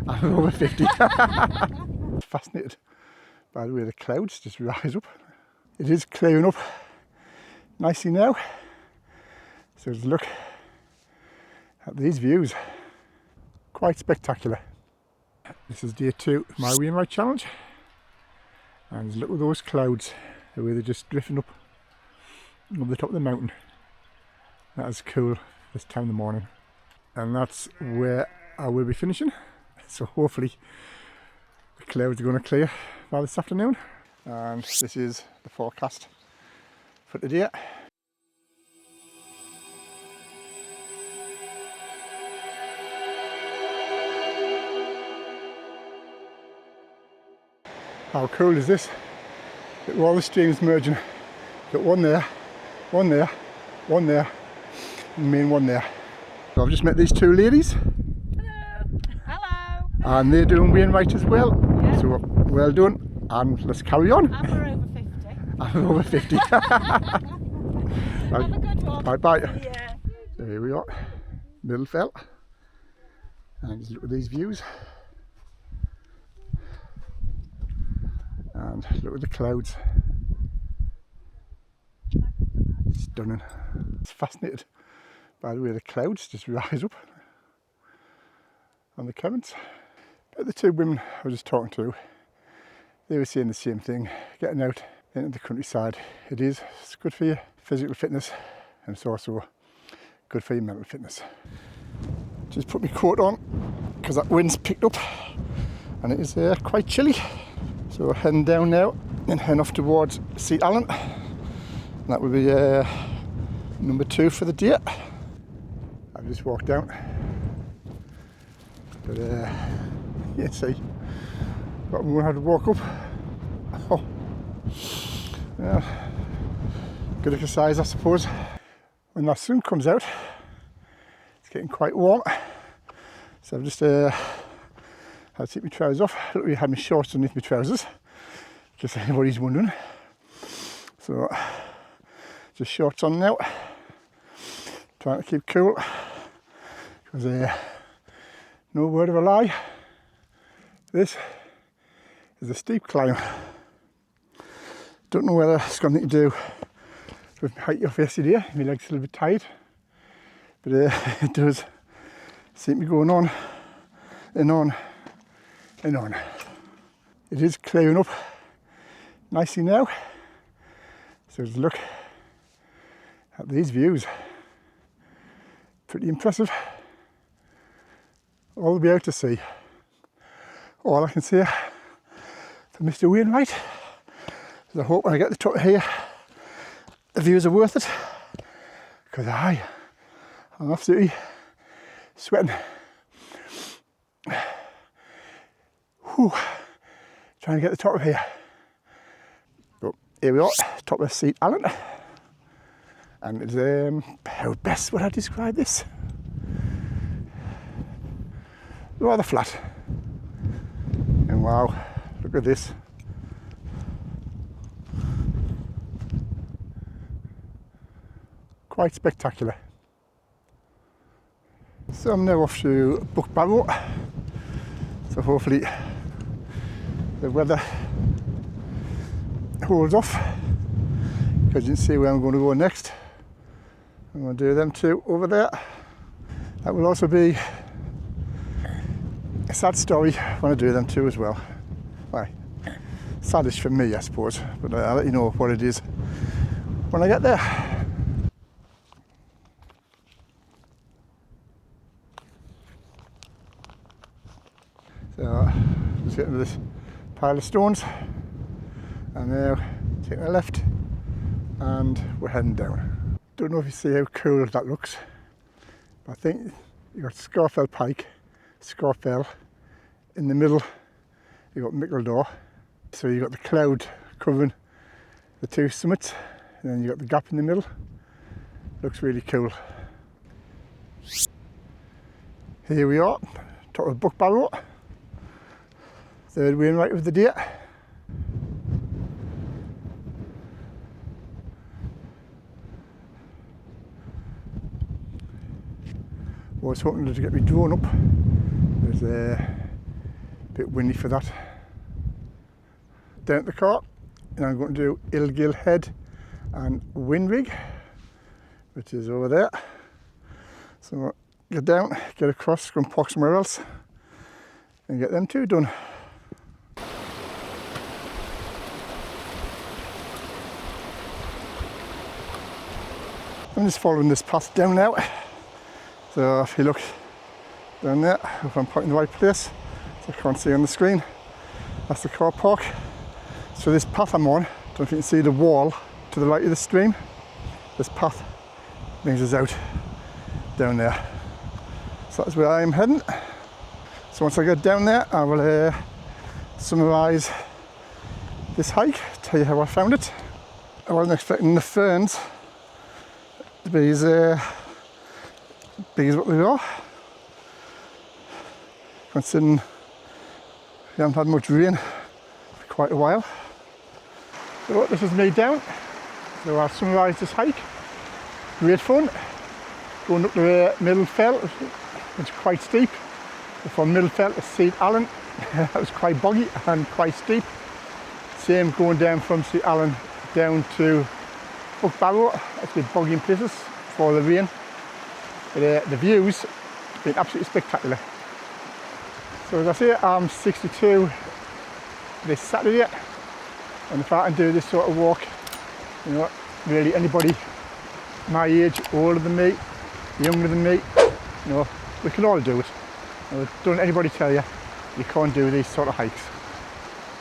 I'm over 50. Fascinated by the way the clouds just rise up. It is clearing up nicely now. So just look at these views. Quite spectacular. This is day 2 of my Wainwright challenge. And look at those clouds, the way they're just drifting up over the top of the mountain. That is cool this time of the morning. And that's where I will be finishing. So hopefully the clouds are going to clear by this afternoon. And this is the forecast for today. How cool is this? Look at all the streams merging. Got one there, one there, one there, and the main one there. So I've just met these 2 ladies. Hello. Hello. And they're doing Wainwright as well. Yeah. So well done, and let's carry on. And we're over 50. I'm over 50. Have a good one. Bye bye. Yeah. So here we are, middle fell. And just look at these views. And look at the clouds. Stunning. It's fascinated by the way the clouds just rise up on the currents. But the 2 women I was just talking to, they were saying the same thing. Getting out into the countryside, it's good for your physical fitness, and it's also good for your mental fitness. Just put my coat on because that wind's picked up and it is quite chilly. So we're heading down now and heading off towards Seatallan. That will be number 2 for the day. I've just walked down. But you can see, but we won't have to walk up. Oh, yeah. Good exercise, I suppose. When that sun comes out, it's getting quite warm. So I've just had to take my trousers off. Look, I had my shorts underneath my trousers, just so anybody's wondering. So, just shorts on now. Trying to keep cool. Because, no word of a lie, this is a steep climb. Don't know whether it's got anything to do with my height off yesterday. My legs are a little bit tired. But it does seem to be going on and on and on. It is clearing up nicely now. So just look at these views. Pretty impressive. All the way out to sea. All I can say for Mr. Wainwright is I hope when I get to the top of here, the views are worth it. Because I'm absolutely sweating. Whew. Trying to get to the top of here. But here we are, top of Seatallan. And it's, how best would I describe this? Rather flat. And wow, look at this. Quite spectacular. So I'm now off to Buckbarrow. So hopefully the weather holds off, because you can see where I'm going to go next. I'm going to do them 2 over there. That will also be a sad story when I do them 2 as well. Why? Saddish for me, I suppose, but I'll let you know what it is when I get there. So just getting to this pile of stones, and now taking a left, and we're heading down. Don't know if you see how cool that looks. I think you've got Scarfell Pike, Scarfell, in the middle you've got Mickledore. So you've got the cloud covering the 2 summits, and then you've got the gap in the middle. Looks really cool. Here we are, top of Buckbarrow. 3rd Wainwright of the day. Was hoping to get me drone up. There's bit windy for that. Down at the car, and I'm going to do Ilgill Head and Winrig, which is over there. So get down, get across, go and park somewhere else, and get them two done. I'm just following this path down now. So if you look down there, if I'm parking in the right place, so I can't see on the screen, that's the car park. So this path I'm on, don't know if you can see the wall to the right of the stream. This path brings us out down there. So that's where I am heading. So once I get down there, I will summarise this hike, tell you how I found it. I wasn't expecting the ferns to be as big as what they are. Considering we haven't had much rain for quite a while. So this is me down. So I'll summarise this hike. Great fun. Going up the Middle Fell, it's quite steep. From Middle Fell to Seatallan, that was quite boggy and quite steep. Same going down from Seatallan down to Buckbarrow. It's been boggy in places for the rain. But the views have been absolutely spectacular. So as I say, I'm 62 this Saturday, and if I can do this sort of walk, you know, really anybody my age, older than me, younger than me, you know, we can all do it. You know, don't anybody tell you you can't do these sort of hikes.